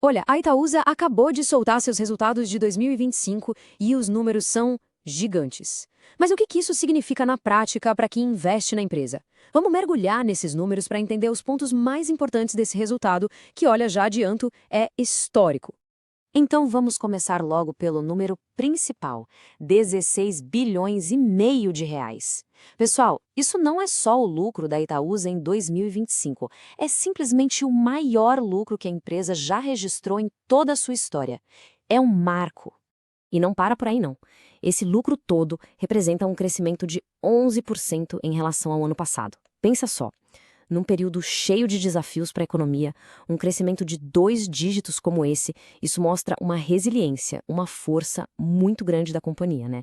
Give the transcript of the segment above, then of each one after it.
Olha, a Itaúsa acabou de soltar seus resultados de 2025 e os números são gigantes. Mas o que isso significa na prática para quem investe na empresa? Vamos mergulhar nesses números para entender os pontos mais importantes desse resultado, que, olha, já adianto, é histórico. Então vamos começar logo pelo número principal, 16 bilhões e meio de reais. Pessoal, isso não é só o lucro da Itaúsa em 2025, é simplesmente o maior lucro que a empresa já registrou em toda a sua história. É um marco. E não para por aí não. Esse lucro todo representa um crescimento de 11% em relação ao ano passado. Pensa só. Num período cheio de desafios para a economia, um crescimento de 2 dígitos como esse, isso mostra uma resiliência, uma força muito grande da companhia, né?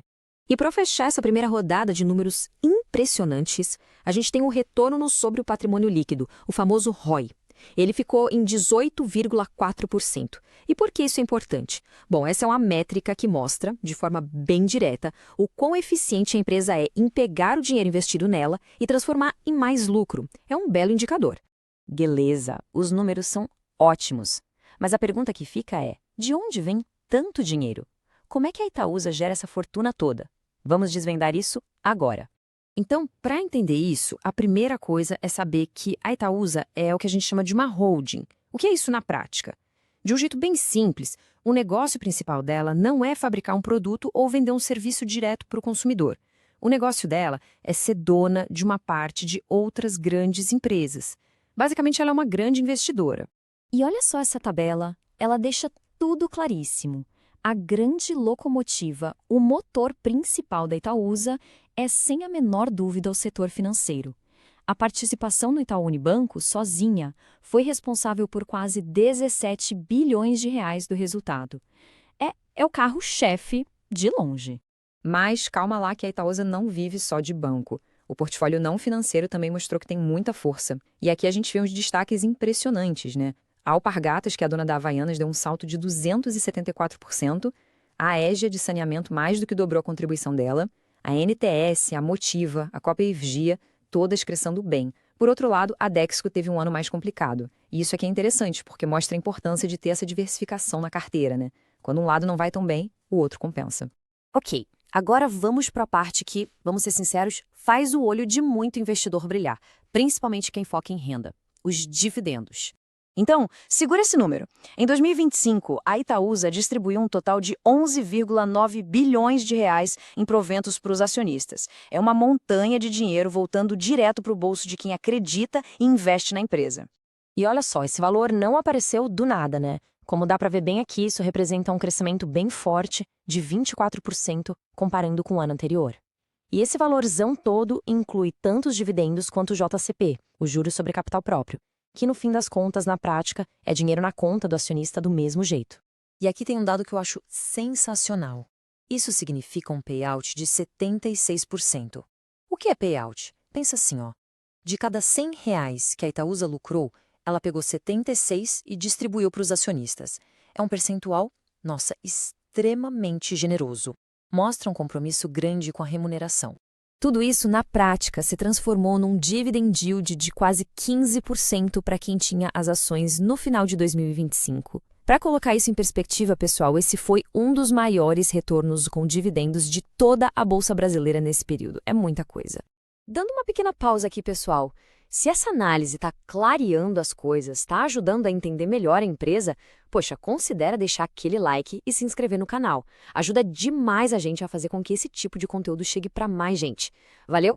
E para fechar essa primeira rodada de números impressionantes, a gente tem o retorno sobre o patrimônio líquido, o famoso ROI. Ele ficou em 18,4%. E por que isso é importante? Bom, essa é uma métrica que mostra, de forma bem direta, o quão eficiente a empresa é em pegar o dinheiro investido nela e transformar em mais lucro. É um belo indicador. Beleza, os números são ótimos. Mas a pergunta que fica é, de onde vem tanto dinheiro? Como é que a Itaúsa gera essa fortuna toda? Vamos desvendar isso agora. Então, para entender isso, a primeira coisa é saber que a Itaúsa é o que a gente chama de uma holding. O que é isso na prática? De um jeito bem simples, o negócio principal dela não é fabricar um produto ou vender um serviço direto para o consumidor. O negócio dela é ser dona de uma parte de outras grandes empresas. Basicamente, ela é uma grande investidora. E olha só essa tabela, ela deixa tudo claríssimo. A grande locomotiva, o motor principal da Itaúsa, é sem a menor dúvida o setor financeiro. A participação no Itaú Unibanco, sozinha, foi responsável por quase 17 bilhões de reais do resultado. É o carro-chefe de longe. Mas calma lá que a Itaúsa não vive só de banco. O portfólio não financeiro também mostrou que tem muita força. E aqui a gente vê uns destaques impressionantes, né? A Alpargatas, que é a dona da Havaianas, deu um salto de 274%. A Aegea de saneamento mais do que dobrou a contribuição dela. A NTS, a Motiva, a Copa Energia, todas crescendo bem. Por outro lado, a Dexco teve um ano mais complicado. E isso aqui é interessante, porque mostra a importância de ter essa diversificação na carteira, né? Quando um lado não vai tão bem, o outro compensa. Ok, agora vamos para a parte que, vamos ser sinceros, faz o olho de muito investidor brilhar, principalmente quem foca em renda, os dividendos. Então, segura esse número. Em 2025, a Itaúsa distribuiu um total de 11,9 bilhões de reais em proventos para os acionistas. É uma montanha de dinheiro voltando direto para o bolso de quem acredita e investe na empresa. E olha só, esse valor não apareceu do nada, né? Como dá para ver bem aqui, isso representa um crescimento bem forte de 24% comparando com o ano anterior. E esse valorzão todo inclui tanto os dividendos quanto o JCP, o juros sobre capital próprio, que no fim das contas, na prática, é dinheiro na conta do acionista do mesmo jeito. E aqui tem um dado que eu acho sensacional. Isso significa um payout de 76%. O que é payout? Pensa assim, ó. De cada R$ 100 que a Itaúsa lucrou, ela pegou 76 e distribuiu para os acionistas. É um percentual, nossa, extremamente generoso. Mostra um compromisso grande com a remuneração. Tudo isso, na prática, se transformou num dividend yield de quase 15% para quem tinha as ações no final de 2025. Para colocar isso em perspectiva, pessoal, esse foi um dos maiores retornos com dividendos de toda a Bolsa Brasileira nesse período. É muita coisa. Dando uma pequena pausa aqui, pessoal. Se essa análise está clareando as coisas, está ajudando a entender melhor a empresa, poxa, considera deixar aquele like e se inscrever no canal. Ajuda demais a gente a fazer com que esse tipo de conteúdo chegue para mais gente. Valeu?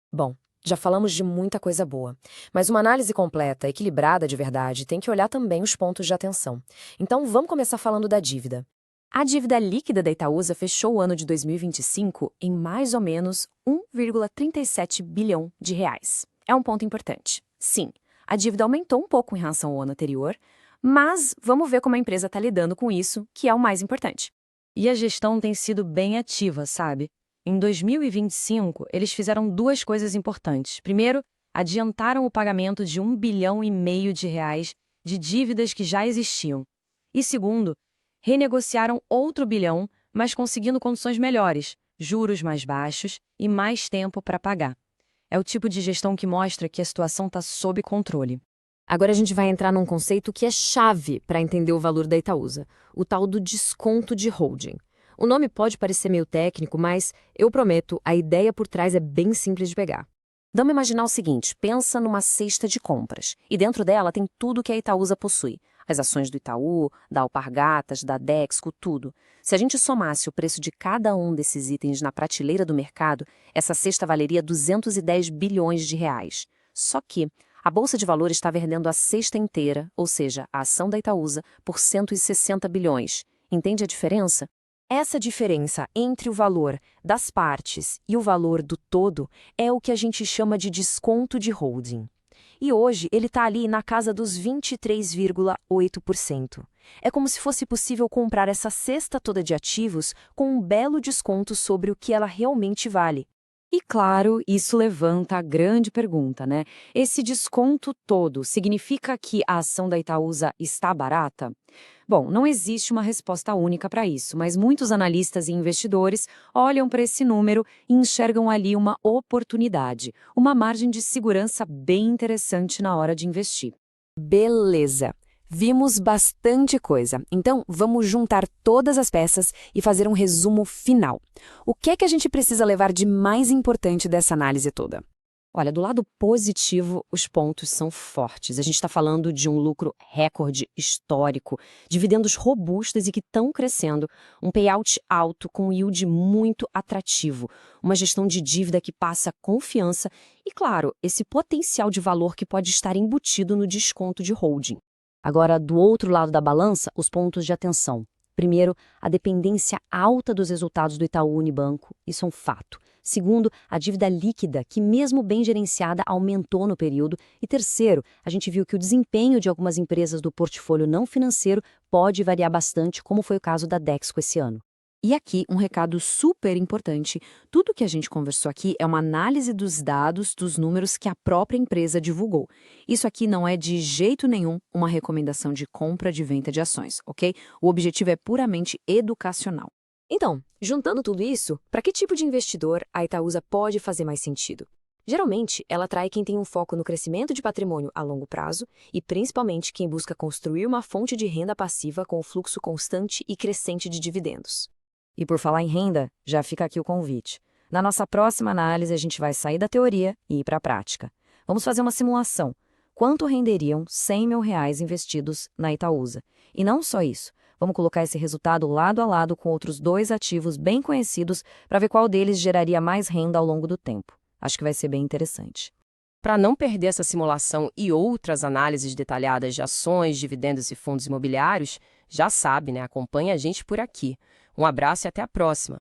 Bom, já falamos de muita coisa boa, mas uma análise completa, equilibrada de verdade, tem que olhar também os pontos de atenção. Então vamos começar falando da dívida. A dívida líquida da Itaúsa fechou o ano de 2025 em mais ou menos 1,37 bilhão de reais. É um ponto importante. Sim, a dívida aumentou um pouco em relação ao ano anterior, mas vamos ver como a empresa está lidando com isso, que é o mais importante. E a gestão tem sido bem ativa, sabe? Em 2025, eles fizeram duas coisas importantes. Primeiro, adiantaram o pagamento de 1,5 bilhão de reais de dívidas que já existiam. E segundo, renegociaram outro bilhão, mas conseguindo condições melhores, juros mais baixos e mais tempo para pagar. É o tipo de gestão que mostra que a situação está sob controle. Agora a gente vai entrar num conceito que é chave para entender o valor da Itaúsa, o tal do desconto de holding. O nome pode parecer meio técnico, mas eu prometo, a ideia por trás é bem simples de pegar. Vamos imaginar o seguinte, pensa numa cesta de compras, e dentro dela tem tudo que a Itaúsa possui. As ações do Itaú, da Alpargatas, da Dexco, tudo. Se a gente somasse o preço de cada um desses itens na prateleira do mercado, essa cesta valeria 210 bilhões de reais. Só que a Bolsa de Valores está vendendo a cesta inteira, ou seja, a ação da Itaúsa, por 160 bilhões. Entende a diferença? Essa diferença entre o valor das partes e o valor do todo é o que a gente chama de desconto de holding. E hoje ele está ali na casa dos 23,8%. É como se fosse possível comprar essa cesta toda de ativos com um belo desconto sobre o que ela realmente vale. E claro, isso levanta a grande pergunta, né? Esse desconto todo significa que a ação da Itaúsa está barata? Bom, não existe uma resposta única para isso, mas muitos analistas e investidores olham para esse número e enxergam ali uma oportunidade, uma margem de segurança bem interessante na hora de investir. Beleza! Vimos bastante coisa, então vamos juntar todas as peças e fazer um resumo final. O que é que a gente precisa levar de mais importante dessa análise toda? Olha, do lado positivo, os pontos são fortes. A gente está falando de um lucro recorde histórico, dividendos robustos e que estão crescendo, um payout alto com yield muito atrativo, uma gestão de dívida que passa confiança e, claro, esse potencial de valor que pode estar embutido no desconto de holding. Agora, do outro lado da balança, os pontos de atenção. Primeiro, a dependência alta dos resultados do Itaú Unibanco, isso é um fato. Segundo, a dívida líquida, que mesmo bem gerenciada, aumentou no período. E terceiro, a gente viu que o desempenho de algumas empresas do portfólio não financeiro pode variar bastante, como foi o caso da Dexco esse ano. E aqui, um recado super importante, tudo que a gente conversou aqui é uma análise dos dados, dos números que a própria empresa divulgou. Isso aqui não é de jeito nenhum uma recomendação de compra de venda de ações, ok? O objetivo é puramente educacional. Então, juntando tudo isso, para que tipo de investidor a Itaúsa pode fazer mais sentido? Geralmente, ela atrai quem tem um foco no crescimento de patrimônio a longo prazo e principalmente quem busca construir uma fonte de renda passiva com o fluxo constante e crescente de dividendos. E por falar em renda, já fica aqui o convite. Na nossa próxima análise, a gente vai sair da teoria e ir para a prática. Vamos fazer uma simulação. Quanto renderiam R$100 mil investidos na Itaúsa? E não só isso. Vamos colocar esse resultado lado a lado com outros 2 ativos bem conhecidos para ver qual deles geraria mais renda ao longo do tempo. Acho que vai ser bem interessante. Para não perder essa simulação e outras análises detalhadas de ações, dividendos e fundos imobiliários, já sabe, né? Acompanhe a gente por aqui. Um abraço e até a próxima!